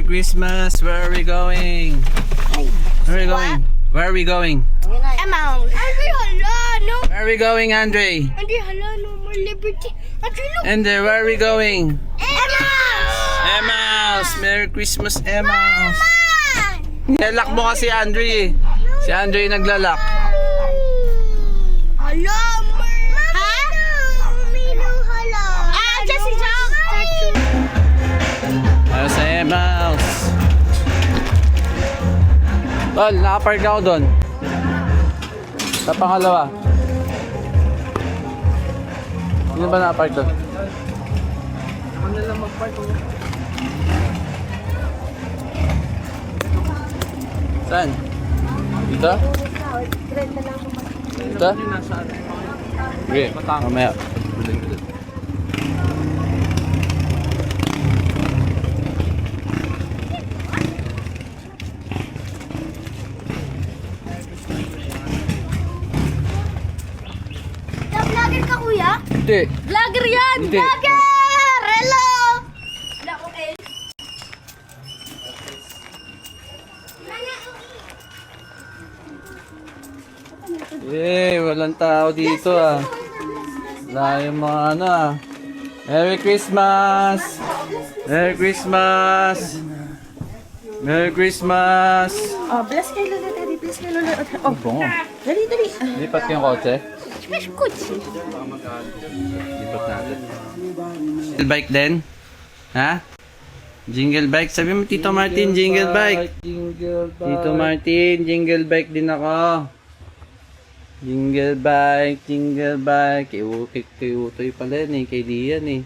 Merry Christmas! Where are we going? Where are we going? Where are we going? Amount. Andre, hala, no. Where are we going, Andre? Andre, hala, no more liberty. Andre, look. Andre, where are we going? Emmaus! Emmaus! Merry Christmas, Emmaus! Nilak mo kasi Andre eh. Si Andre yung naglalak. Hala, ha? Hala. Ah, just si Jack. Ayaw sa Emmaus. Tol, nakapark ako doon. Sa pangalawa. Sino ba nakapark doon? Ako na lang magpark ko. Saan? Dito? Dito? Okay, mamaya. Vlogger ka, kuya? Hindi. Vlogger yan! Hindi. Vlogger! Hello! Wala ko eh. Walang tao dito ah. Wala yung mga ano ah. Merry Christmas! Merry Christmas! Merry Christmas! Oh, bless kay Lola, Daddy. Bless kay Lola. Oh, Bongo. dali, dali. Lipat yung kotse. Kutsi. Lipat natin. Jingle bike din? Ha? Jingle bike? Sabi mo Tito Martin, jingle bike. Tito Martin, jingle bike din ako. Jingle bike, jingle bike. Kay Utoy pala yan eh, kay Dian eh.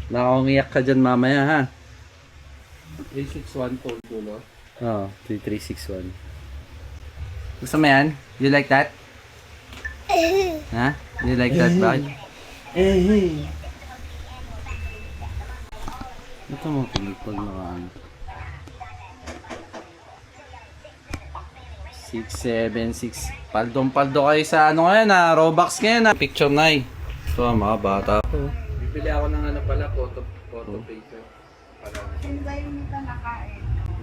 Nakaumiyak ka dyan mamaya ha. 361 toll dulo. Oo, 3361. Gusto mo yan? You like that? Ha? You like that bike? Ito mo pag nakaan. 676. Paldong-paldo kayo sa ano ngayon ha? Robux ngayon ha? Picture na eh. Ito mga bata po. Bibili ako ng ano pala, photo paper.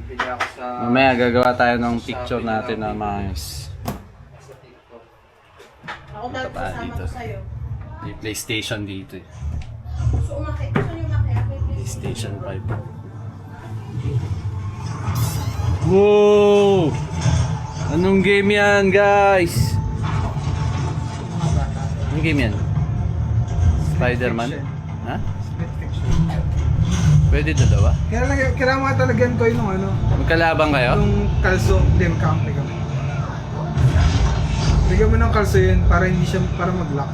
Bibili ako sa Mamaya gagawa tayo ng picture natin na maayos. TikTok. Ako dahil kasama ko sa'yo. May PlayStation dito eh. Gusto umakit. Gusto niyo umakit? PlayStation 5. Wow! Anong game yan, guys? Anong game yan? Spider-Man? Ha? Split fiction. Pwede dalawa? Kailangan mga talagyan ko yung ano, Magkalabang kayo? yung kalso, hindi magkakampi kami. Bigyan mo ng kalso yun para hindi siya, para mag-lock.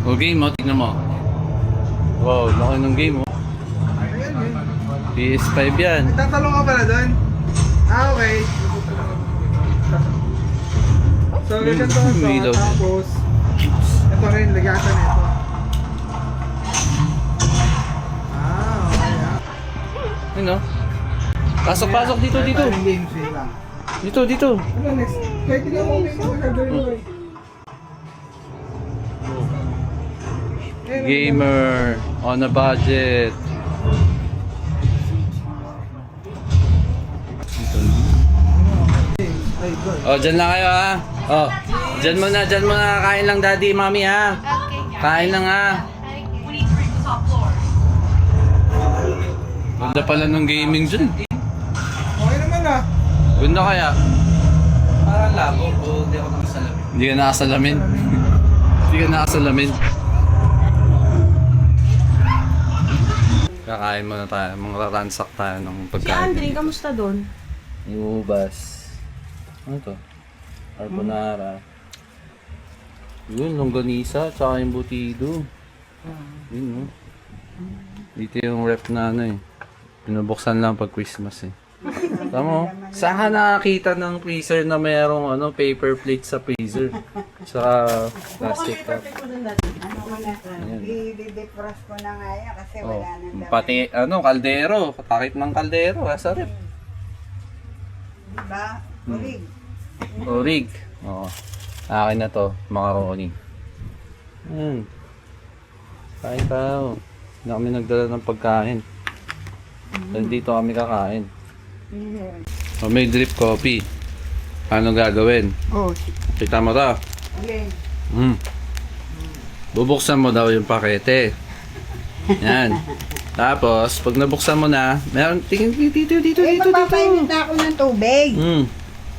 O game mo, tignan mo. Wow, laki ng game mo. Ayan yun. PS5 yan. Nagtatalong ka pala doon? Ah, okay. So, ganito ito. Reload. Tapos, ito rin, lagatan ito. Ah, okay ah. Ano? Pasok dito. Parang games yun lang. Dito. Ano next? Kahit hindi mo may mga gagawin mo eh. Gamer on a budget. Ay, God. Oh, dyan lang kayo ha. Oh, dyan muna. Kain lang daddy, mami ha. Okay. Kain lang ha. Ganda pala ng gaming dyan. Okay naman ah. Ganda kaya. Parang labo. O, hindi ako nakasalamin. Hindi ka nakasalamin. Hindi ka nakasalamin. Kakain muna tayo. Mga ransak tayo ng Si pagkain. Andre, kamusta doon? Ubas. Ano to? Carbonara. Yun, longganisa, tsaka yung butido. Yun, no? Dito yung ref na ano eh. Pinubuksan lang pag Christmas eh. Tama mo? Saan ka nakakita ng freezer na mayroong ano, paper plate sa freezer? Tsaka plastic cup. Ayan. I-defrost ko na nga yan kasi Oh, wala na daw. pati ano, kaldero. Takip ng kaldero. Sa ref. Diba? Ulig. Orig. Oo. Akin na to, macaroni. Yan. Kain tayo. Hindi kami nagdala ng pagkain. Dahil dito kami kakain. O, may drip coffee. Ano gagawin? Oh, Kita mo to. alin? Bubuksan mo daw yung pakete. Yan. Tapos, pag nabuksan mo na, meron, tingin dito. Magpapainit na ako ng tubig.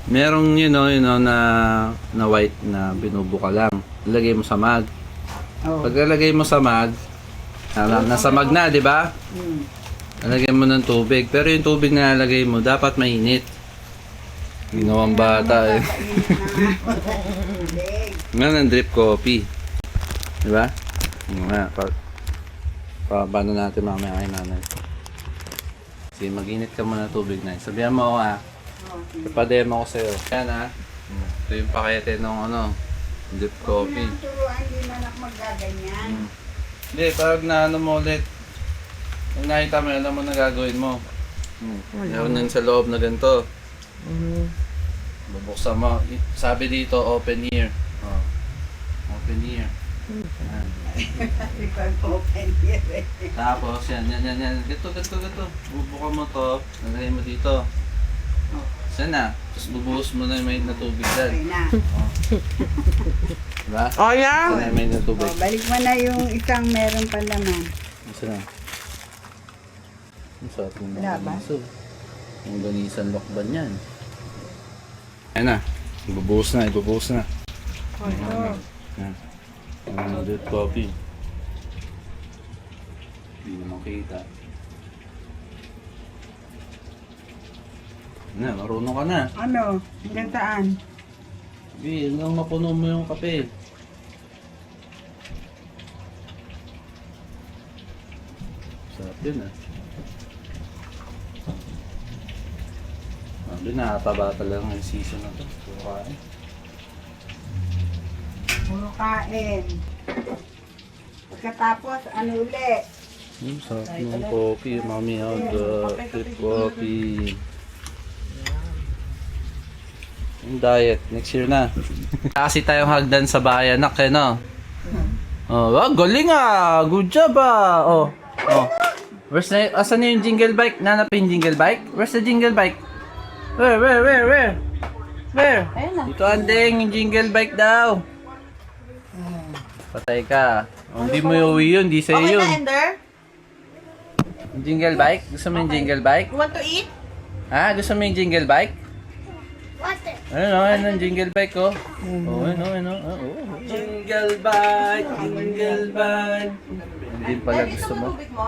Merong na white na binubuka lang. Ilagay mo sa mag. Oh. Pag lalagay mo sa mag, nasa mag na, di ba? Lalagay mo ng tubig. Pero yung tubig na lalagay mo, dapat mainit. Ginawang bata eh. Ngayon ang drip coffee. Di ba? Nga, paano natin mamaya kay nanay. Sige, mag-init ka muna ng tubig na. Sabihan mo ako ipa-demo ko sa'yo. Yan ito yung pakete ng drip coffee. Turuan, hindi man ako magaganyan. Hindi, pag naano mo ulit, kung nakita mo, alam mo na gagawin mo. Meron yun sa loob na ganito. Bubuksan mo. Sabi dito, open ear. Oh. Open ear. Yan. Kasi pag open here eh. Tapos, yan. Gato. Bubuka mo to. Nalagay mo dito. Saan na? Tapos bubuhos mo na yung may na tubig Okay dyan. na. Diba? Oh, yeah. Saan na yung may na tubig? Oh, balik mo na yung isang meron pa naman. Saan na? Ang sarap ng Wala ba? ganiso. Ang ganisan lokban yan. Ayan na. Ibubuhos na. Yan. Ang drip coffee. Hindi naman kita. Na, marunong ka na. Ano? Hanggang saan? Sabi, hanggang mapuno mo yung kape. Sarap yun Sabi, nakataba talaga yung season na to. Kain. Puro kain. Pagkatapos, ano ulit? Sarap ng coffee, mami. Drip coffee. Yung diet, next year na. Kasi tayong hagdan sa bayan, nak, no? Oh, galing good job Oh. Where's asan na yung jingle bike? Nanapin yung jingle bike? Where's the jingle bike? Where? Ayun na. Dito andeng, yung jingle bike daw. Patay ka. Hindi mo iuwi yun, di sa'yo Okay yun. na, Ender? Yung jingle bike? Gusto mo yung jingle bike? You want to eat? Ha? Gusto mo yung jingle bike? Water. Ayun ang jingle bike ko. Ayun Jingle bike. Hindi pala gusto mo. Tubig mo?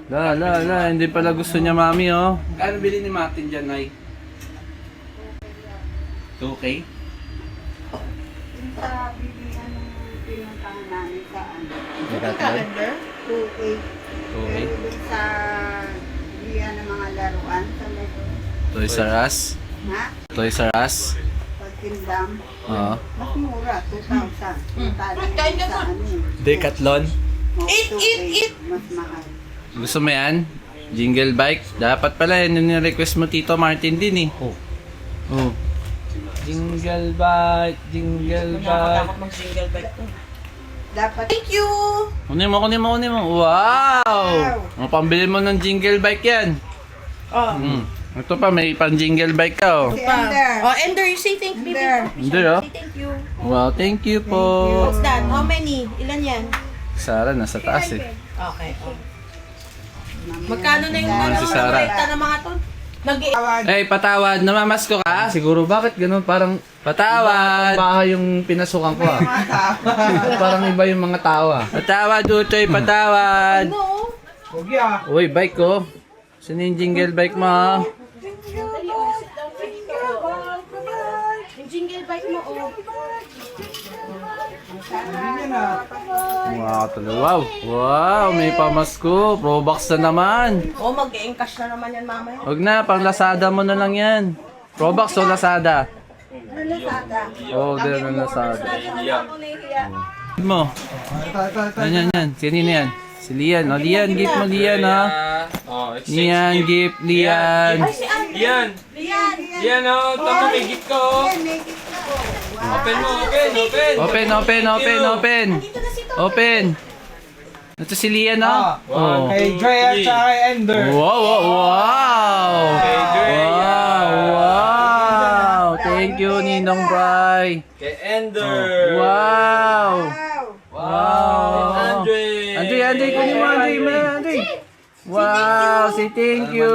Hindi pala gusto niya, mami, Kano bili ni Martin dyan, Nay? 2K? Yung sa bibilihan ng pinuntahan namin sa ano? Calendar? 2A. 2K? Pero dun sa bilihan ng mga laruan sa may Toys R Us? ha? Toys R Us? Pagtindam. Oo. Mas mura, 2,000. Tali Kain ka sa na. ano. Decathlon? Eat, 2A, eat, eat. Mas mahal. Gusto mo yan? Jingle bike? Dapat pala, yun yung request mo, Tito Martin din, Oh. Jingle bike. Nakakatakot mag-single bike to. Dapat Thank you! Kunin mo. Wow! Ang pambili mo ng jingle bike yan. Oh. Ito pa, may pang jingle bike ka, si Ender. Oh, Ender, you say thank you. Ender. Hindi, Say thank you. Wow, thank you po. What's that? How many? Ilan yan? Sara, nasa taas Okay. Oh. Mamaya Magkano na yung Si Sarah. rekta ng mga to? Patawad. Namamasko ka? Siguro, bakit ganun? Parang, patawad. Bahay yung pinasukan ko, Parang iba yung mga tao, Patawad, Utoy, patawad. No. Huwag ya. Uy, bike ko. Saan yung jingle bike mo, Yung jingle bike mo, oh. Wow, may pamasko. Probox na naman. Oh, mag-e-encash na naman yan mamaya. Huwag na, pang Lazada mo na lang yan. Probox o Lazada? Oo, din ang Lazada. Mo. Yan. Kanina yan. Si Lian. O, Lian, gift mo, Lian, Lian, gift, Lian. Ay, si Andy. Yan, oh, tama may gift ko. Yan, may gift ako. Open mo, open, open. Open, open, open, open. Open. Ito si Lian, no? Oh. Kay Dre at saka kay Ender. Wow, wow, wow! Wow, wow! Thank you, Ninong Bry. Kay Ender. Wow! Wow! Andre. Andre, kunin mo, Andre. Wow, say thank you.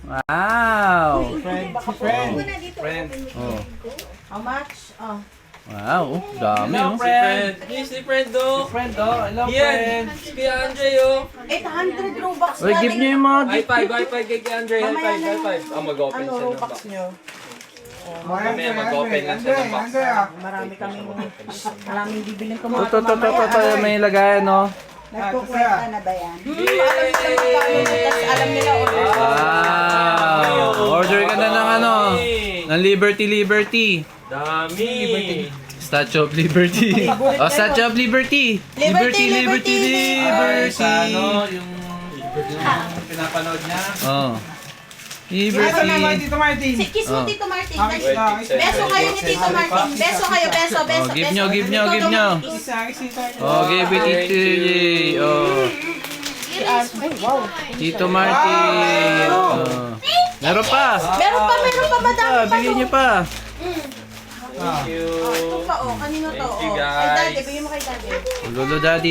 Wow! Friend. Oh. How much? Oh. Wow, dami, oh. Yes, si friend do. Friend, oh, I love Yan. friends. Kay Andre, oh. 800 Robux Uy, give niyo yung mga High gift. five kay Andre. High Mamaya five, na high five. lang. Ah, mag-open Ano siya ng Robux box. nyo? Mamaya mag-open lang siya ng box. Maraming bibiling ko Ito, may lagayan, no? Nagkukwenta na ba yan? Tapos alam nila order. Wow! Order ka na ng ano? Ng Liberty. Dami. Statue of Liberty. Oh, Statue of Liberty. Liberty. Sa ano, yung pinapanood niya. Oh. Ito naman, Liberty. Tito Martin. Kiss mo Tito Martin. Wait, Beso kayo ni Tito Martin. Beso kayo, beso. Oh, give nyo. Isa, isa. Oh, give it to you. Oh. Tito Martin. Oh. Meron pa. Meron pa madami Ah, pa. bigyan nyo pa. Thank you. Ito pa oh, kanino to? Thank you, Oh. guys. Ay, daddy, bigyan mo kay daddy. Lolo Daddy.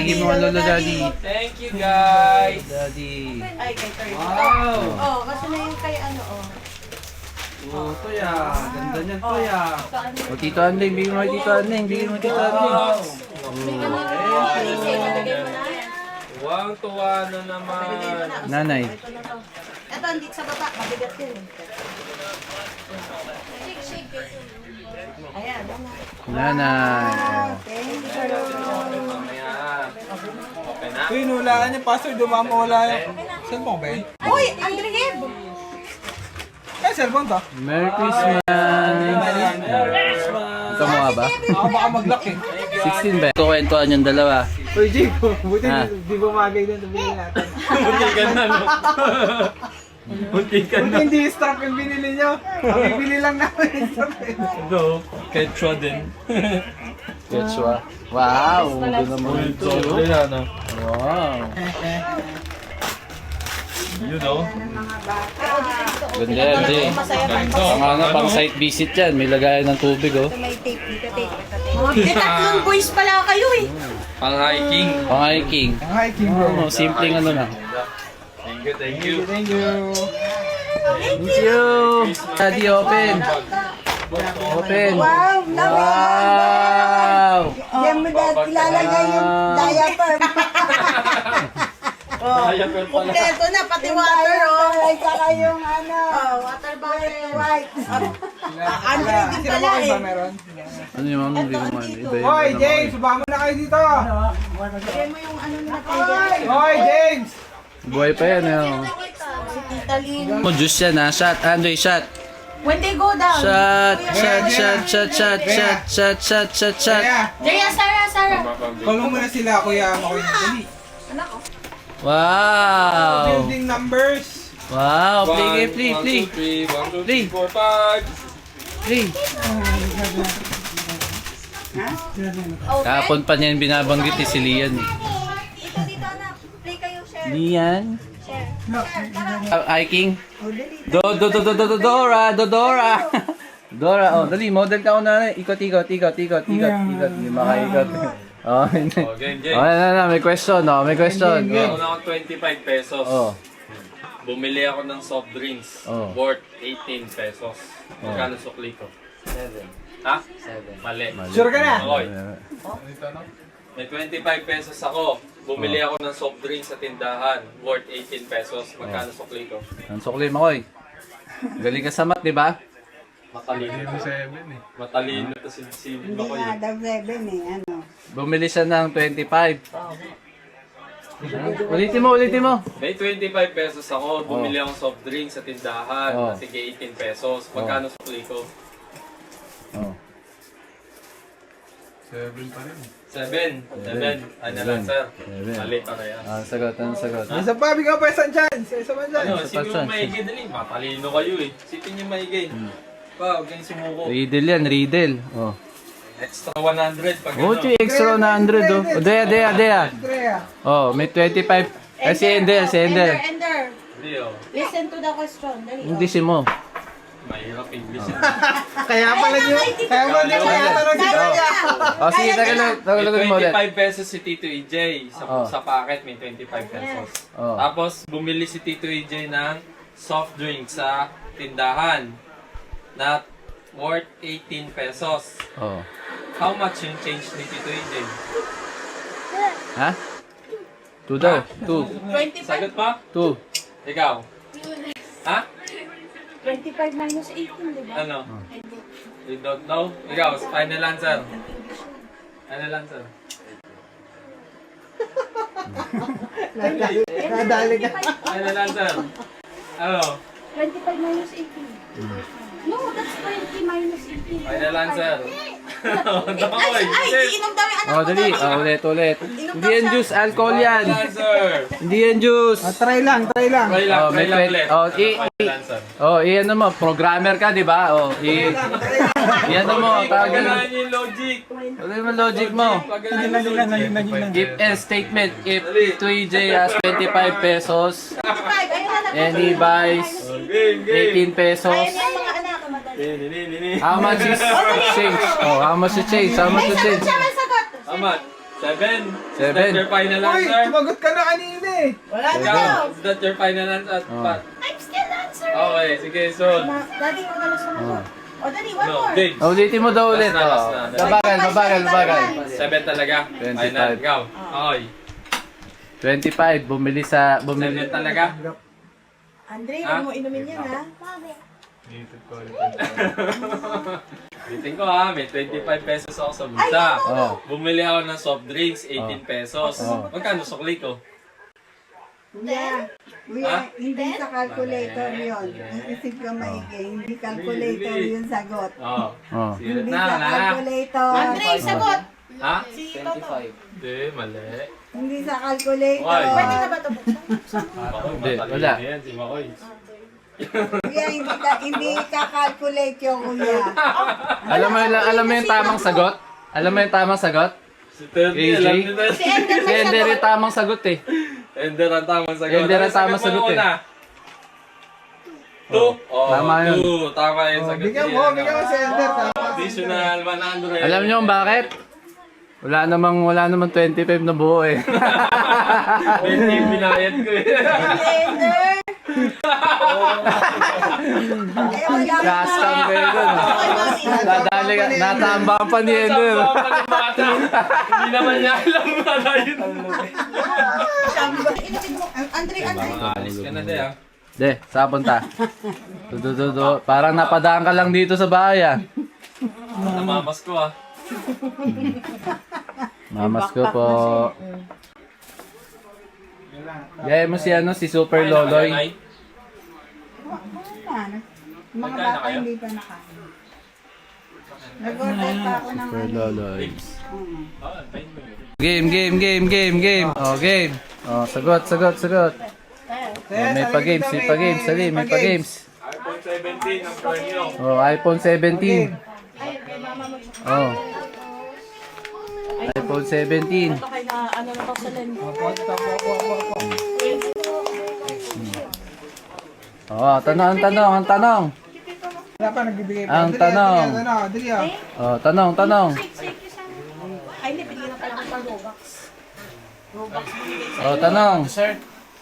Give mo Lolo Daddy. Thank you, guys. Daddy. Ay, kay Kurt. Wow! Oh, kasi na yung kay ano oh. Oh, Toya. Ganda niyan, Toya. O, Tito Andeng. Bigyan mo kay Tito Andeng. Wow, tuwa na naman. Nanay. Ito, hindi sa baba. Mabigat yun. Ayan. Nanay. Mamaya. Open na. Uy, nulaan niya, Pastor. Dumamawala yung cellphone ba yun? Uy, Andre Geb! Cellphone to? Merry Christmas. Ikaw mo nga ba? Ako baka mag-lock eh. 16 ba? Kukwentuhan yung dalawa. Uy, Jake, buti Ah. di bumagay din. Sabihin natin. Munti ka na, no? Munti ka Buti hindi strap yung binili nyo. Bibili lang namin yung strap eh. No, Ketra din. Quechua. Wow, ganda naman ito. Ano? Wow. You know? Ganda yan, Jay. Pang site visit yan. May lagayan ng tubig, oh. May tape dito, tape. Tatlong boys pala kayo eh. Pang hiking. Pang hiking. Hi, King bro. Oh, simpleng ano na. Thank you. Thank you. Thank you. Daddy, open. Open. Wow! Wow. Diyan mo na ilalagay yung diaper. Oh, kumpleto na, pati water oh. Ay, saka yung ano, Oh, water bottle. white. Andre din Sila pala ba eh. ba meron? Ano yung mami? Hindi ko man. Iba Hoy, James! Subahan mo na kayo dito! Bigyan mo yung ano nila kay Hoy, James! Buhay pa yan, eh. Oh. si Tita Lynn. Mo, juice yan, ha? Shot. Andre, shot. When they go down. Shot. Kaya, Jaya, Sarah. kulong mo na sila, Kuya Makoy. Dali. Wow. Building numbers. Wow. Play. 1, 2, 3, 1, 2, Play. 3, 4, 5. Play. Kapon pa niyan binabanggit ni si Lian. Eh. Dito anak. Play kayo, share. Lian? Share. Hiking? Dora! Dora, oh, dali, model ka una. Ikot. Hindi makaikot. Oh, hindi. Oh, game. Oh, may question, no? May question. Meron ako 25 pesos. Oh. Bumili ako ng soft drinks Oh. worth 18 pesos. Magkano sukli ko? 7. Ha? 7. Mali. Sure ka na? Okay. May 25 pesos ako. Bumili ako ng soft drinks sa tindahan worth 18 pesos. Magkano sukli ko? Ang sukli mo, koy. Galing ka sa mat, di ba? Matalino. Matalino to si Hindi Bakoy. nga daw 7 eh, ano. Bumili siya ng 25. Ulitin mo. May 25 pesos ako. Bumili akong soft drinks sa tindahan. Oh. Sige, 18 pesos. Magkano sukli ko? Oh. 7. Ano lang, sir? Seven. Mali pa kaya. Sagot. Isa pa, bigyan pa isang chance. Isa pa dyan. Ano, Sa sino pagsan. yung maigay dali? Matalino kayo eh. Sipin yung maigay. Pa, huwag kayong sumuko. Riddle yan, riddle. Oh. Extra 100 pag Oh, ano. extra 100 oh. O, Dea. Andrea. Oh, may 25. Si Ender. Ender. Hindi oh. Listen to the question. Dali. Hindi si mo. Mahirap English. Kaya pala yun. Kaya mo din kaya tanong si Kuya. Oh, sige, tagalogin mo May ulit. 25 pesos si Tito EJ. Oh. Sa packet may 25 pesos. Oh. Tapos bumili si Tito EJ ng soft drink sa tindahan na worth 18 pesos. Oh. How much yung change ni Tito EJ? Ha? 2 daw. 2. 25. Sagot pa? 2. Ikaw? Ha? 25 minus 18, di ba? Ano? You don't know? Ikaw, final answer. Final answer. Nadali ka. Final answer. Ano? 25 minus 18. No, that's 20 minus 18. Final answer. Ay, iinom daw yung anak Oh, ko. dali. Oh, ulit. Hindi yan juice, alcohol yan. Final answer. Hindi yan juice. Try lang. Try lang, Oh, try may lang 20. ulit. Oh, Ano, final answer. ano mo, programmer ka, di ba? Oh, ano mo, tawag mo. Pagalaan yung logic. Ano yung logic mo? Pagalaan yung logic. If and statement, if 2EJ has 25 pesos, 25, ayun na. and he buys Game. 18 pesos, Ayan yung mga anak. how much is change? Oh, how much is change? How much is change? Siya may sagot. Amat. 7. Is 7. that your final Uy, answer? sumagot ka na kanina eh. Wala na Ikaw, daw. is that your final answer? Oh. Pat? I'm still answering. Okay, sige, so. Daddy ko na lang sumagot. O, dali, one No, more. James. Oh, ulitin mo daw ulit. Last Oh. na. Babagal. 7 talaga. 25. Final, ikaw. Okay. 25, bumili sa, 7 talaga. Andre, Ha? huwag mo inumin yan, ha? Bitin ko ha, may 25 pesos ako sa bulsa. Oh. Bumili ako ng soft drinks, 18 pesos. Oh. Magkano sukli ko? Kuya, hindi sa calculator yun. Isip ka maigi, hindi calculator yung sagot. Oo. Oh. Sirit Hindi na, sa na. calculator. Andre, sagot. Ha? Si Toto. Hindi, mali. Hindi sa calculator. Why? Pwede na ba ito buksan? Makoy, Hindi, matalino wala. yan, si Makoy. Kuya, hindi ka-calculate yung kuya. Alam mo yung tamang sagot? Alam mo yung tamang sagot? Si Terry, AJ? alam niyo na. Si Ender Si may Ender sagot. yung tamang sagot eh. Ender ang tamang sagot. Ender ang Ano tamang sagot mo eh. una? 2? Oh, Tama yun. 2. Tama yung sagot. Bigyan mo si Ender. Additional 100. Alam niyo kung bakit? Wala namang 25 na buo eh. 20 yung binayad ko eh. Ender. Eh, wala ka Kastam kayo dun. Nadali ka, natambakan pa ni Ender. Saan pa ng bata? Hindi naman niya alam na yun. Inumin mo. Andre. Alis ka na de ah. De, saan punta? Parang napadaan ka lang dito sa bahay ah. Namamas ko ah. Mamas ko po. Gaya mo si Super Loloy. na. Mga Nagkano bata kayo? hindi pa nakain. Nag-order pa ako ng Super Loloy. Mm. Oh, antayin mo yun. Game. Oh, game. Oh, sagot. Oh, may pa-games, Sali, may pa-games. iPhone 17 ang premyo. Oh, iPhone 17. Oh. iPhone 17. Ito kay na ano na to sa lens. Oh, ang tanong. Wala pa nagbibigay pa. Ang tanong. Dali ah. Oh, tanong. Ay, hindi. Bigyan na pala ko pang Robux. Oh, tanong.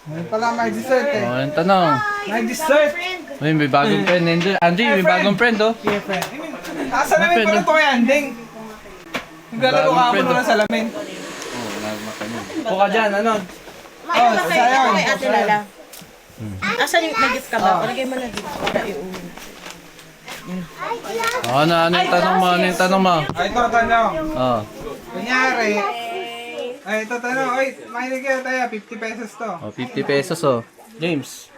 Ngayon pala may dessert eh. Oh, yung tanong. May dessert. Uy, may bagong friend. Andy, may bagong friend oh. Yeah, friend. Asa na may pala ito kay Anding? Naglalaro ka ako na sa salamin. Puka dyan, ano? Ano ba kay sayang. kay Ate Lala? Asan yung nag-gift ka ba? O lagay mo na gift para iuwi. Oh, ano yung tanong mo? Ay, ito tanong. Oh. Kunyari. Ay, ito tanong. Ay, mahilig kayo tayo. 50 pesos to. Oh, 50 pesos oh. James.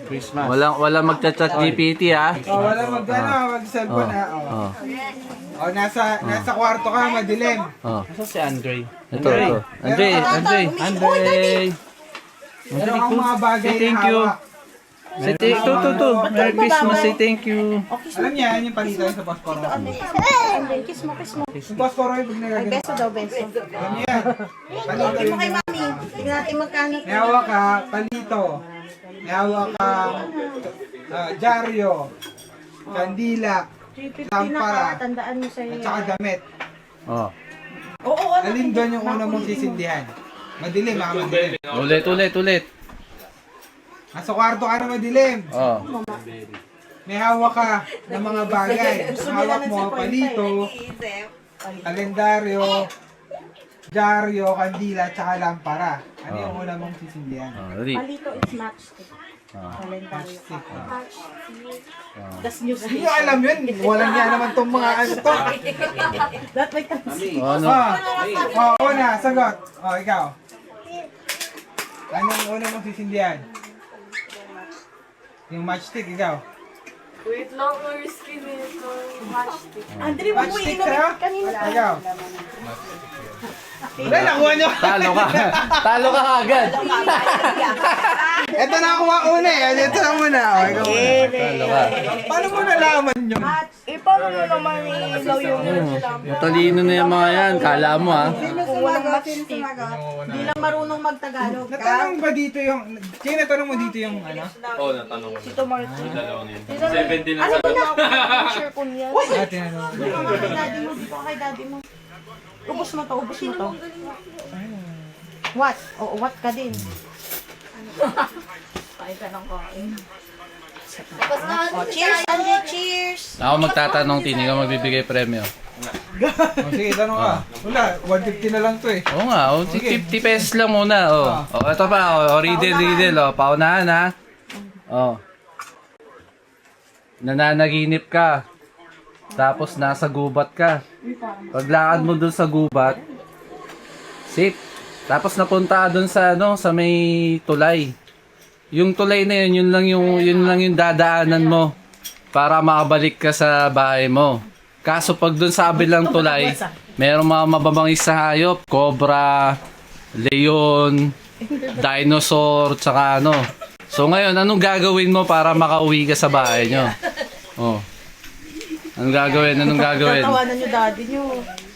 Christmas. Walang magchat-chat GPT ha. Oh, wala mag-cellphone ha. Oh. Oh, nasa kwarto ka, madilim. Oh. Ito si Andre. Ito. Andre. Ano ang mga bagay Thank na you. hawak? Say thank you. Merry Christmas. Say thank you. Alam niya, yan yung palito sa Posporo. Kiss mo, kiss mo. Yung Posporo yung pag nagagano. Beso daw, beso. Alam niya yan. Palito Tingnan mo yung... kay mami. Tingnan natin magkano. May hawak ka, palito. May hawak ka, dyaryo, kandila, 350 na lampara, ka, tandaan mo sa'yo. at saka damit. Oh. Oo, ano? Alin doon yung una mong sisindihan? Madilim, madilim. Ulit. Nasa kwarto ka na madilim. Oh. May hawak ka ng mga bagay. Ang hawak mo, palito, kalendaryo, dyaryo, kandila, at saka lampara. Ano yung una mong sisindihan? Dali. Palito is matchstick. Kalendaryo. Das news. Hindi nyo alam yun. Walang niya naman tong mga ano to. That may tansi. Ano? Una, sagot. Ikaw. Anong una mong sisindihan? Yung matchstick, ikaw. Wait lang, risky nito. Matchstick. Andre, wag mo Matchstick inumin sa'yo? kanina. Ikaw. Wala, nakuha nyo. Talo ka agad. Ito na kuha una eh. Ito na muna. Ikaw muna. Talo ka. Paano mo nalaman yun? Paano mo naman ilaw yung Matalino na yung mga yan. Kala mo ha. Sino sumagot? Sino sumagot? Hindi lang marunong magtagalog ka? Natanong ba dito yung... Kaya natanong mo dito yung ano? Oo, natanong ko. Tito Martin. Dalawang yun. 70 na Ano sagot. ba na? Sure ko niya. Ah, tinanong mo. Dito ka kay daddy mo. Dito ka kay daddy mo. Ubus mo to, ubus mo to. What? Oo, what ka din. Kain ka ng kain. Tapos na, Oh, cheers, Andre, cheers! Ako magtatanong, Tini ka magbibigay premyo. Sige, tanong ka. Wala, 150 na lang to eh. Oo nga, 50 pesos lang muna. Ito pa, riddle. Paunahan ha. Nananaginip ka. Tapos nasa gubat ka. Paglakad mo dun sa gubat, safe. Tapos napunta ka dun sa sa may tulay. Yung tulay na yun, yun lang yung dadaanan mo para makabalik ka sa bahay mo. Kaso pag dun sa kabilang tulay, merong mga mababangis sa hayop, cobra, leon, dinosaur, tsaka ano. So ngayon, anong gagawin mo para makauwi ka sa bahay nyo? Oh. Anong gagawin? Tatawanan nyo daddy nyo.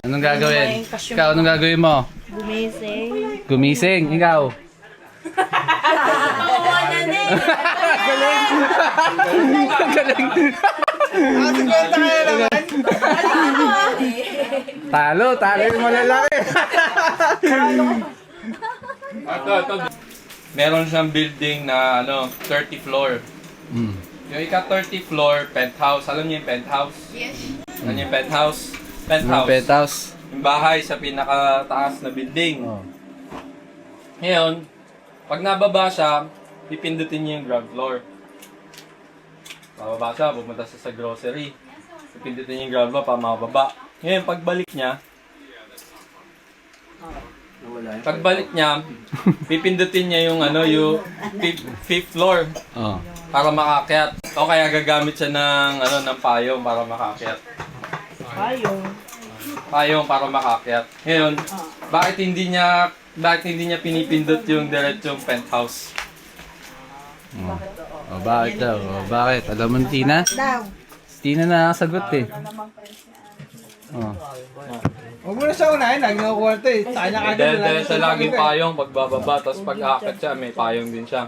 Anong gagawin? Ikaw, anong gagawin mo? Gumising. Gumising, ikaw. Galing. Ah, 50 kaya naman. Talo yung malalaki. Ito. Meron siyang building na 30 floor. Yung ika-30 floor, penthouse. Alam niyo yung penthouse? Yes. Alam niyo yung penthouse? Penthouse. Yung bahay sa pinakataas na building. Ngayon, pag nababa siya, pipindutin niya yung ground floor. Bababa siya, pupunta siya sa grocery. Pipindutin niya yung ground floor para mababa. Ngayon, pagbalik niya, pipindutin niya yung yung fifth floor para makaakyat. O kaya gagamit siya ng payong para makaakyat. Payong para makaakyat. Ngayon, bakit hindi niya pinipindot yung diretsong penthouse? Bakit daw? Bakit? Alam mo, Tina? Daw. Tina na sagot eh. Huwag mo na siya unahin. Lagi nakukuha ito eh. Sa kanya kagad. Dahil sa laging payong, pagbababa, tapos pag aakyat siya, may payong din siya.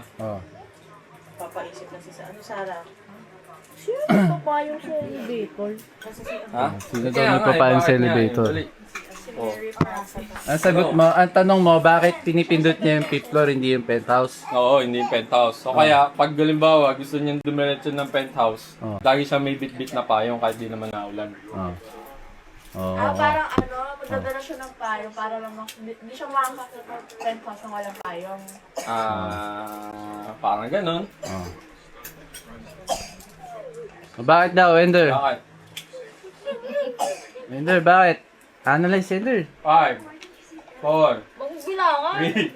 Papaisip na si Sarah. Sino pa yung sa elevator? Ha? Sino daw nagpapayong sa elevator? Ang sagot mo, ang tanong mo, bakit pinipindot niya yung fifth floor, hindi yung penthouse? Oo, hindi yung penthouse. So kaya, pag halimbawa, gusto niyang dumiretso ng penthouse, lagi siya may bit-bit na payong kahit di naman naulan. parang magdadala siya ng payong para lang hindi siya makakakit ng penthouse ng walang payong. Parang ganun. Bakit daw, Ender? Bakit? Ender, bakit? Analyze, Ender. 5, 4, Magbilangan. 3,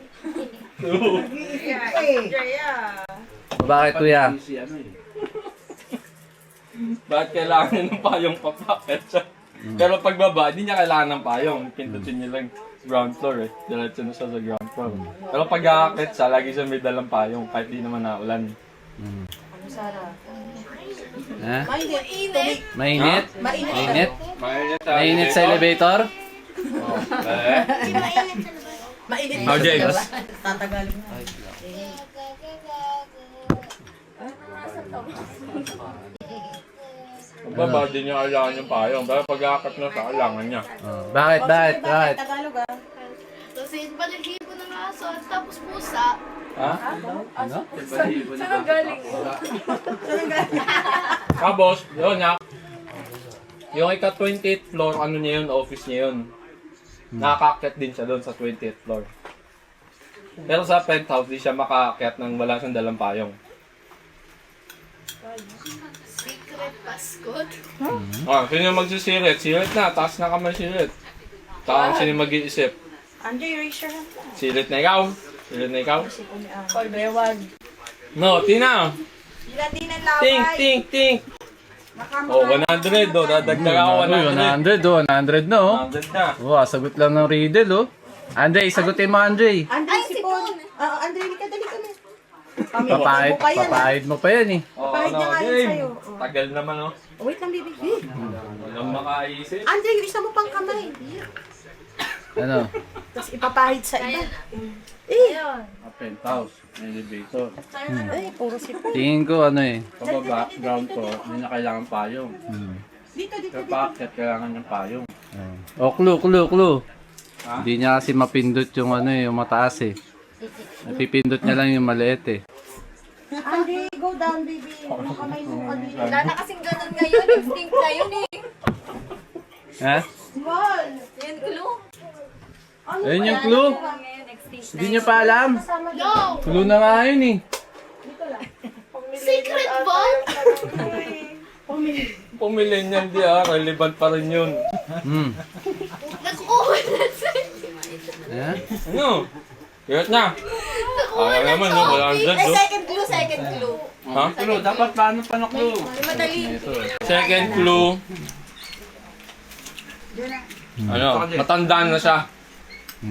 2, Bakit, kuya? Bakit kailangan niya ng payong papakit siya? Pero pagbaba, hindi niya kailangan ng payong. Pindutin niya lang ground floor eh. Diretso na siya sa ground floor. Pero pag aakit siya, lagi siya may dalang payong kahit di naman naulan. Sarah. Ha? Mainit. Mainit? Mainit. Mainit? Mainit sa Mainit sa elevator? Eh? Mainit. Oh, James. Tatagalin mo. Baba, di niya kailangan yung payong. Pero pag-akat na sa kailangan niya. Oh. Bakit? Bakit? Bakit? Tagalog ah. Kasi balahibo ng aso at tapos pusa. Ha? Ano? Saan ang galing mo? Tapos, yun na. Yung ika-28th floor, ano niya yun, office niya yun. Nakakaakyat din siya doon sa 28th floor. Pero sa penthouse, di siya makaakyat nang wala siyang dalang payong. Secret passcode. Ah, sino yung magsisirit? Sirit na, taas na kamay sirit. Tapos sino yung mag-iisip? Andre, raise your hand lang. Sirit na ikaw? Sirit na ikaw? Paul Bewag. No, Tina! Ilan din ang laway. Think, think, think! Oh, 100 oh, dadagdag ako 100. 100 oh, 100 no? 100 na. Wow, sagot lang ng riddle oh. Andre, sagutin mo Andre. Andre, sipon. Andre, ka dali ka na. Papahid, papahid mo pa yan eh. Oh, Bahid niya nga yun game. sa'yo. Tagal naman oh. Oh, wait lang, baby. Walang makaisip. Andre, yung isa mo pang kamay. Ano? Tapos ipapahid sa iba. Penthouse, elevator. Ay, puro sipon. Tingin ko ano eh. Pababa, ground floor, hindi na kailangan payong. Dito, dito, Pero dito. paakyat, kailangan ng payong. Oh, clue. Hindi niya kasi mapindot yung ano eh, yung mataas eh. Napipindot niya lang yung maliit eh. Andre, go down, baby. Yung kamay mo kanina. Wala na kasing ganun ngayon. Extinct na yun eh. Ha? Small. Yan, clue. Ayun yung clue. Ngayon, extinct Hindi niyo pa alam. No! Clue na nga yun eh. Secret vault? Pumili niyan di relevant pa rin yun. Nakuha na sa'yo. Ha? Ano? Kaya na. Ayaw naman no, 100 Eh, no. second clue. Ha? Clue, dapat paano pa na clue? Madali. Second clue. Ano? Matandaan na siya.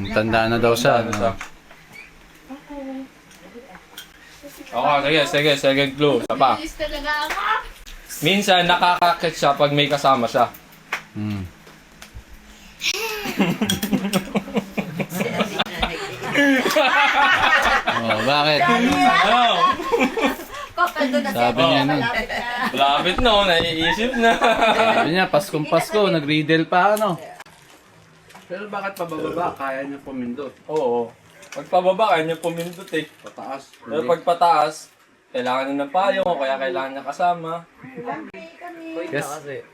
Tanda na daw siya. Ano siya? Okay, sige, second clue. Isa pa. Bilis talaga ako. Minsan nakakakit siya pag may kasama siya. Hmm. Oh, bakit? Ano? Kapal doon na Sabi niya nun. malapit na. Malapit no, naiisip na. Sabi niya, Paskong Pasko, nag-riddle pa ano. Pero bakit pababa, kaya niya pumindot? Oo. Pag pababa, kanya pumindot eh. Pataas. Pero pag pataas, kailangan niya ng payong o kaya kailangan niya kasama.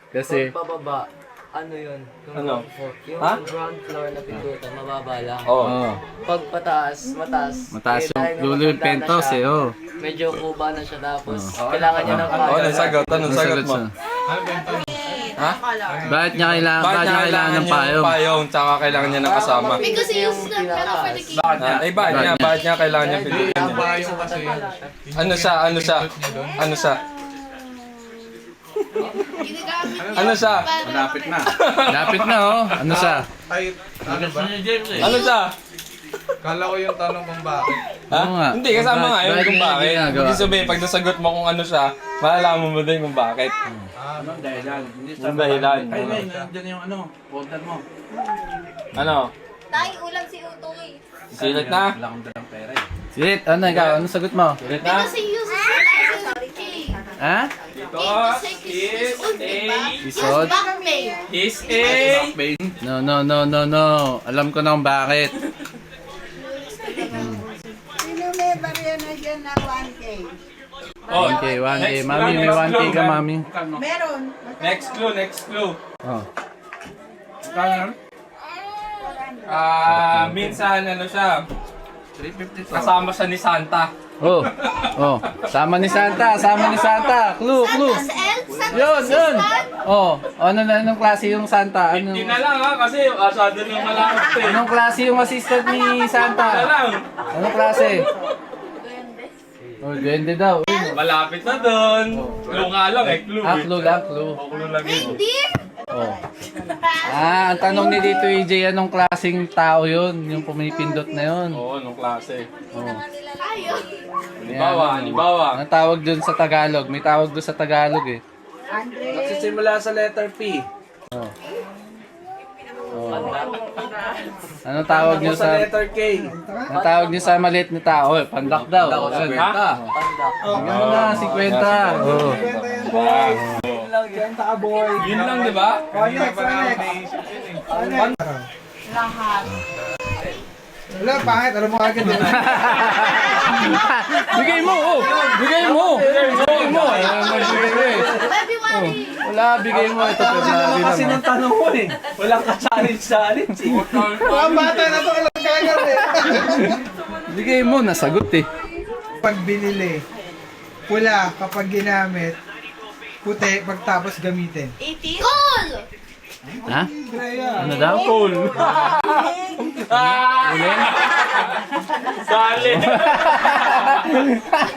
Kasi, Pababa, ano yun? Yung Ano? ground floor. Yung Ha? ground floor na pindutan, mababa lang. Oo. oh, Pag pataas, mataas. mataas Eh, dahil yung lulo yung matanda na pentos siya, eh, oh. Medyo kuba na siya tapos kailangan niya ng Oh, anong sagot? Anong sagot mo? Ha? Bakit niya kailangan ng payong? payong tsaka kailangan niya ng kasama? Because he used the pero for the key. Ay, bakit niya kailangan niya pindutin Ang yun? payong kasi yun. Ano siya? Ano siya? Ginagamit niya Ano siya? para Malapit na. Lapit na oh. Ano siya? Ay, ano ba? Ano siya? Kala ko yung tanong kung bakit. Ha? Oo nga. Hindi, kasama nga yun Bakit kung niya bakit. ginagawa? Ibig sabihin, pag nasagot mo kung ano siya, malalaman mo din kung bakit. Anong dahilan? Hindi Yung dahilan. Ay, may, nandiyan yung ano, order mo. Ano? Tay, ulam si Utoy. Silit na? Wala akong dalang pera eh. Sit, ano ikaw? Ano sagot mo? Silit na? Because he uses it as a key. Ha? Because Is Isod? backmail. is a... No. Alam ko na kung bakit. Sino may barya na dyan na 1K? Oh, 1K, 1K. Next Mami, clue, may next 1K clue. ka, mami. Meron. Next clue. Oh. Kaya? Minsan ano siya, 350 to. kasama siya ni Santa. Oh. Sama ni Santa. Clue. Yun. Oh, anong klase yung Santa? Hindi na lang ha, kasi asado na malapit eh. Anong klase yung assistant ni Hindi na Santa? lang. Anong klase? Oh, duwende daw. Malapit na doon. Clue nga lang eh, clue. Clue lang. Oh, clue lang yun. Reindeer? Oh. Ang tanong ni dito AJ, anong klaseng tao yun? Yung pumipindot na yun. Oo, nung klase. Ayaw. Halimbawa. Anong tawag dun sa Tagalog? May tawag dun sa Tagalog eh. Nagsisimula sa letter P. Oh. Anong tawag nyo Sa sa... letter K. Anong tawag nyo sa maliit na tao? Eh, pandak daw. Yan. Ha? Ano na, 50. Oh. Yun lang, di ba? Lahat. Wala, pangit. Alam mo agad yun. Bigay mo! Oh. Bigay mo! Bigay mo! February. Wala, bigay mo. Ito Ano naman kasi ng tanong mo eh. Walang ka-challenge eh. Mga bata na to, alam kagal eh. Bigay mo, nasagot eh. Pag binili, pula kapag ginamit, puti pagtapos gamitin. 18. Cool! Ha? Ano daw? Cool. Sali!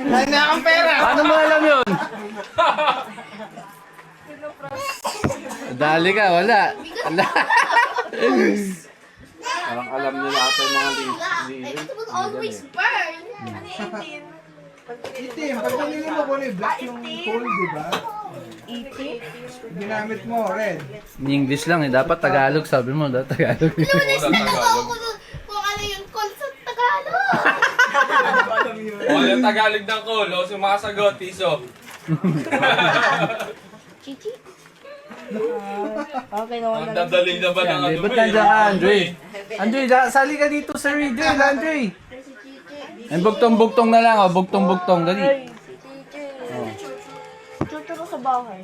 Wala na akong pera! Paano mo alam yun? Dali ka, wala. Wala. Parang alam nila ata yung mga It will always burn. Itim, pag binili mo po black yung cold, di ba? Ginamit mo, red. In English lang eh. Dapat Tagalog. Sabi mo, dapat Tagalog. Lunes na ako kung ano yung call sa Tagalog. O, yung Tagalog ng call. O, sumasagot, Tiso. Chichi. Okay naman. Ang dadaling na ba ng Andre, ano ba't mo eh? nandiyan ka, Andre? Andre, sali ka dito sa radio, Andre. Ay, bugtong-bugtong na lang, oh. Bugtong-bugtong, dali. Chuchu ko sa bahay.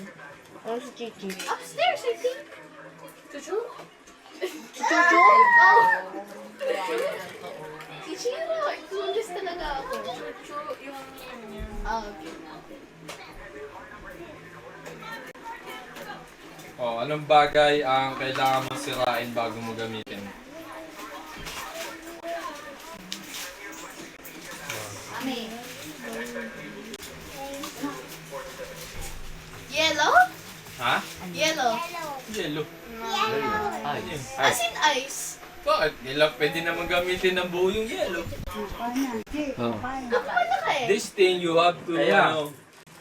Ano si Chichi? Upstairs, I think. Chuchu? Chuchu? Oh. Si Chiro. Clueless talaga ako. Chuchu yung... Ah, okay. O, anong bagay ang kailangan mong sirain bago mo gamitin? Ami. Yellow? Ha? Yellow. Yellow. Ice. As in ice. Bakit? Pwede naman gamitin ng buo yung yellow. Oh. Ako pala ka eh. This thing you have to, ano,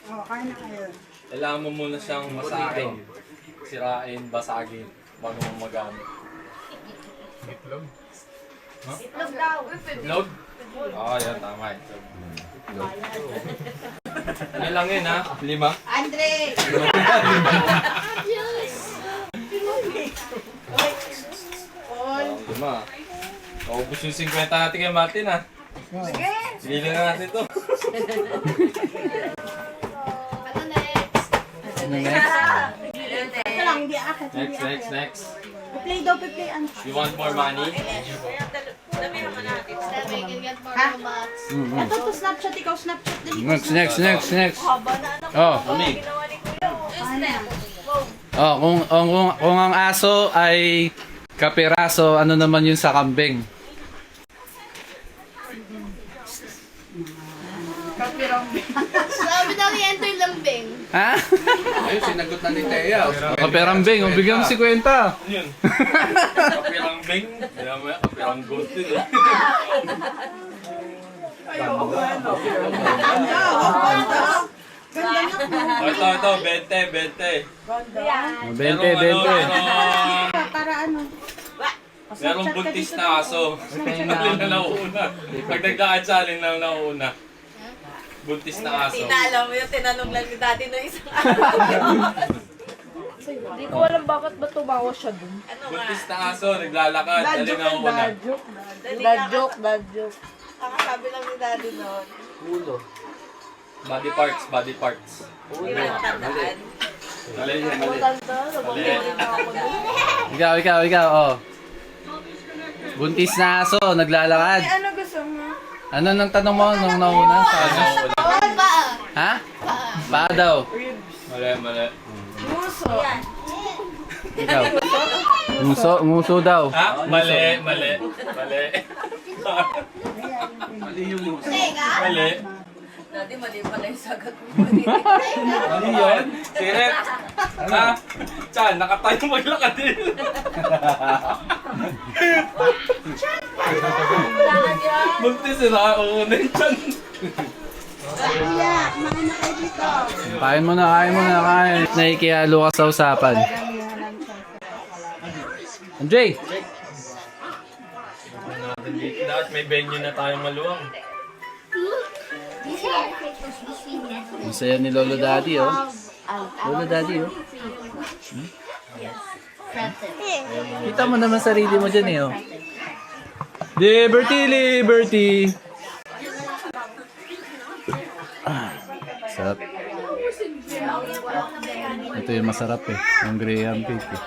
Oh, kaya na kayo. kailangan mo muna siyang masakin. Sirain, basagin, bago mo magamit. Itlog daw. Itlog? Oo, yan, tama. Itlog. Ano lang yun, ha? 5? Andre! Yes. Oo, 5. Naubos yung 50 natin kay Martin, ha? Sige na natin to. Ano next? Ano next? Ito lang, hindi akin. Next. Play daw, play. Ano? You want more money? Sabi, you can get more robots. Ito to Snapchat, ikaw Snapchat. Dali. Next. Oh. Oh, kung ang aso ay kapiraso, ano naman yun sa kambing? Sabi daw ni Enter Lambing. Ha? Ayun, sinagot na ni Thea. Kapirambing, o bigyan mo 50. Ano yun? Kapirang bing? Kaya mo yan, kapirang gold din, eh. Ito, 20. 20. Para ano? Merong buntis na aso. Alin na nauuna. Pag nagka-atsalin lang nauuna. Buntis na aso. Alam mo yung tinanong lang ni daddy no isang araw. Hindi ko alam bakit ba tumawa siya dun. Buntis na aso, naglalakad. Alin nauuna. Dad joke. Ang sabi lang ni daddy noon. Ulo. Body parts. Hindi mo matandaan. Mali. Tanda, nabanggit na ako dun. Ikaw, oh. Buntis na aso, naglalakad. Ano gusto mo? Ano nang tanong mo nung nauna? Sa ano? Paa. Ha? Paa daw. Mali. Ikaw. Nguso daw. Ha? Mali. Mali yung muso. Teka. Mali. Dati mali pala yung sagot mo. Ano yun? Siret? Ha? Chan, nakatayo maglakad din. Buntis na ako na yung chan. Kuya, mga na dito. Kain mo na, kain. Nakikihalo ka sa usapan. Andre! Dapat may venue na tayong maluwang. Ang saya ni Lolo Daddy, oh. Lolo Daddy, oh. Kita mo naman sarili mo dyan, eh, oh. Liberty! Sarap. Ito yung masarap, eh. Yung Graham cake, eh.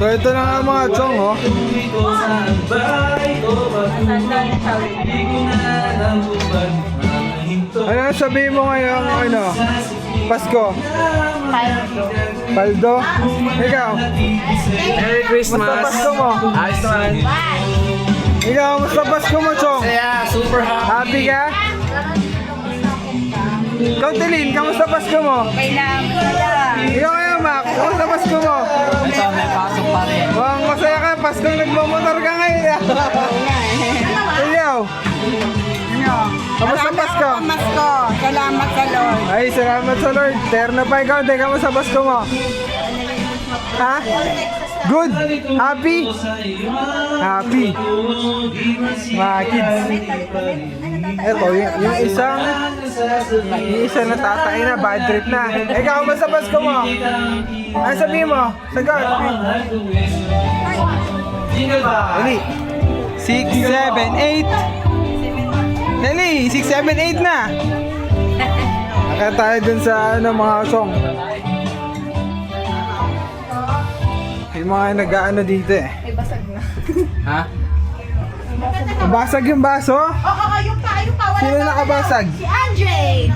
So ito na nga mga chong, oh. Ano sabihin mo ngayon, ano? Pasko? Paldo? Ikaw? Merry Christmas! Musta Pasko mo? Ayos naman. Ikaw, musta Pasko mo, chong? Yeah, super happy. Happy ka? Ikaw, Tilin, kamusta Pasko mo? Okay lang. Ikaw kaya, Mac, kamusta Pasko mo? Ito, may pasok pa rin. Wow, masaya ka, Pasko nagmamotor ka ngayon. Ikaw? Kamusta Pasko? Pamasko. Salamat sa Lord. Ay, salamat sa Lord. Terno pa ikaw, di kamusta Pasko mo? Ha? Good? Happy? Happy. Mga kids. Ito, yung isa natatay na, bad trip na. Ikaw, kamusta Pasko mo? Ano sabihin mo? Sagot. Dali. 6, 7, 8. Dali, 6, 7, 8 na. Nakaya tayo dun sa mga song. Yung mga nag-ano dito eh. Ay, basag na. Ha? Basag yung baso? Oo, yung pa. Sino nakabasag? Si Andre!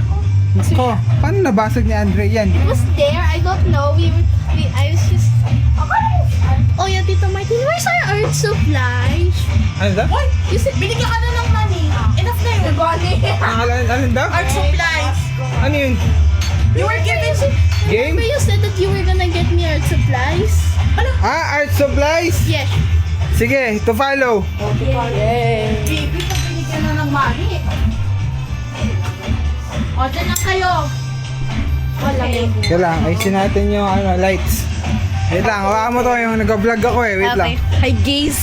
Ko, paano nabasag ni Andre yan? He was there, I don't know. I was just... Oh yeah, Tito Martin, where's our art supply? Ano daw? You said, binigyan ka na ng money. Enough na yun. Alin daw? Art supplies. Ano yun? You were given... Game? Remember you said that you were gonna get me art supplies? Ah, art supplies? Yes. Sige, to follow. Baby, pag binigyan na ng money. O, dyan lang kayo. Wala Kaya lang, ayusin natin yung lights. Wait lang, hawakan mo to yung nag-vlog ako eh. Wait lang. Hi, guys.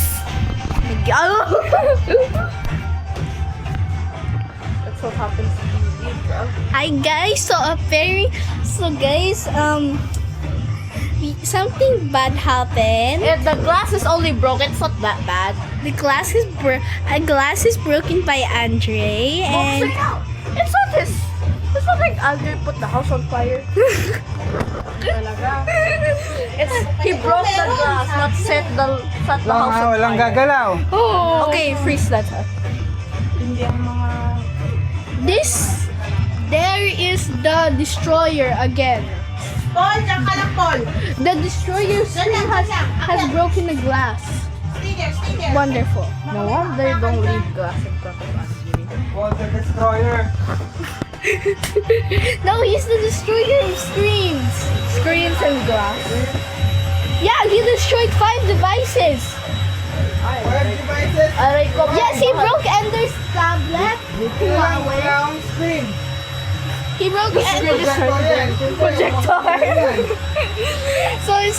That's what happens to you, bro. Hi guys, something bad happened. The glass is only broken. It's not that bad. A glass is broken by Andre, and It's not his. It's not like Andre put the house on fire. It's he broke the glass, not set the house on Walang fire. gagalaw. Okay, freeze that. there is the destroyer again. Paul, dyan ka lang, Paul. The destroyer screen has broken the glass. Stay there. Wonderful. No wonder don't leave glass in front of us. Wall the destroyer. No, he's the destroyer of screens. Screens and glass. Yeah, he destroyed 5 devices. Web devices. Aray ko. Yes, he broke Ender's tablet. Walang screen. He broke Ender's Projector. So he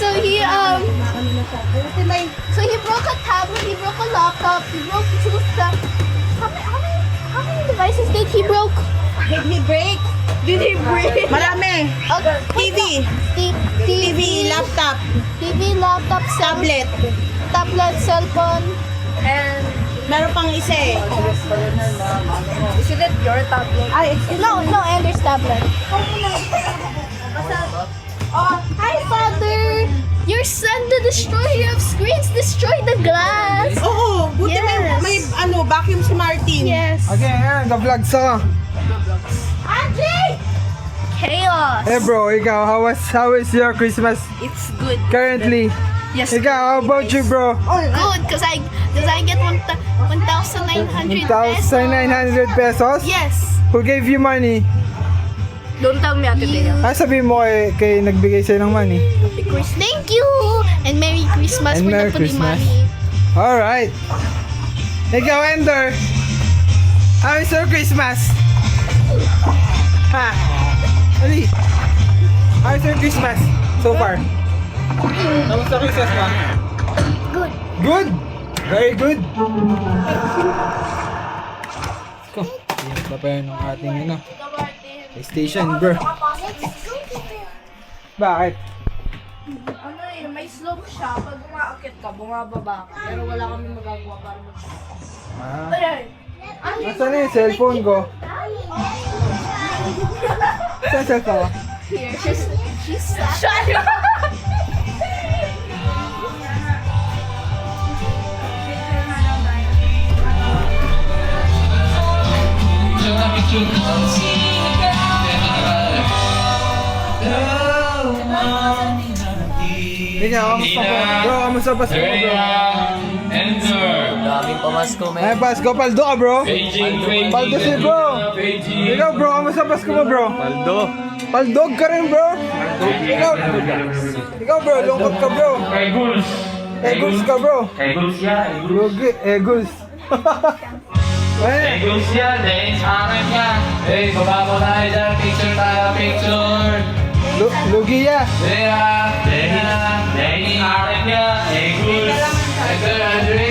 broke a tablet, he broke a laptop, he broke 2 stuff. How many devices did he broke? Did he break? Delivery. Marami. Okay, TV. TV, laptop, TV, laptop, tablet. tablet, cellphone. And Meron pang isa eh. isn't it your tablet? Ay, No, and there's tablet. Oh, hi, Father! Your son, the destroyer of screens, destroyed the glass! oo, buti Yes. may vacuum si Martin. Yes. Okay, ayan, nag-vlogs ako. Andre! Chaos! Eh bro, ikaw, how is your Christmas It's good. currently? Yes. Ikaw, how about you bro? Good, cause I get 1,900 pesos. 1,900 pesos? Yes. Who gave you money? Don't tell me Ate Bea. Sabihin mo kay nagbigay sa'yo ng money. Thank you! And Merry Christmas And for Merry the Christmas. money. Alright. Ikaw, Ender. How is your Christmas? Ha? Ali. How is your Christmas so far? Kamusta Christmas mo? Good. Good? Very good. Ko, yan pa pa yun ng ating PlayStation, bro. Bakit? Ano eh, may slope siya. Pag umaakit ka, bumababa ka. Pero wala kami magagawa para mag... Ah. Ayan! Nasaan na yung cellphone ko? Saan cellphone ko? Here, she's Ikaw, kamusta po? Bro, kamusta Pasko mo, bro? Daming pamasko, men. Ay, Pasko, paldo ka, bro? Paldo si bro. Ikaw, bro, kamusta Pasko mo, bro? Paldo. Paldog ka rin, bro? Ikaw, bro, lungkot ka, bro. Eagles ka, bro. Eagles yan, Lugi, Eagles. Eh, Eagles yan, dahil sa akin yan. Hey, baba mo tayo dyan, picture tayo, picture. Lugi ya. Dahil sa akin yan, Eagles. Ito, Andre.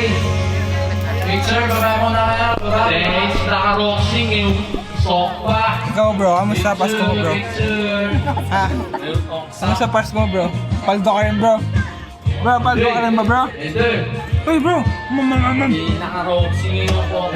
Picture, baba mo na kayo, baba. Dahil naka-roxing yung sofa. Ikaw, bro, kamusta Pasko mo, bro? Picture. Ha? Kamusta Pasko mo, bro? Paldo ka rin, bro. Bro, paldo ka rin ba, bro? Ito. Uy, bro. Naka-roxing yung sofa.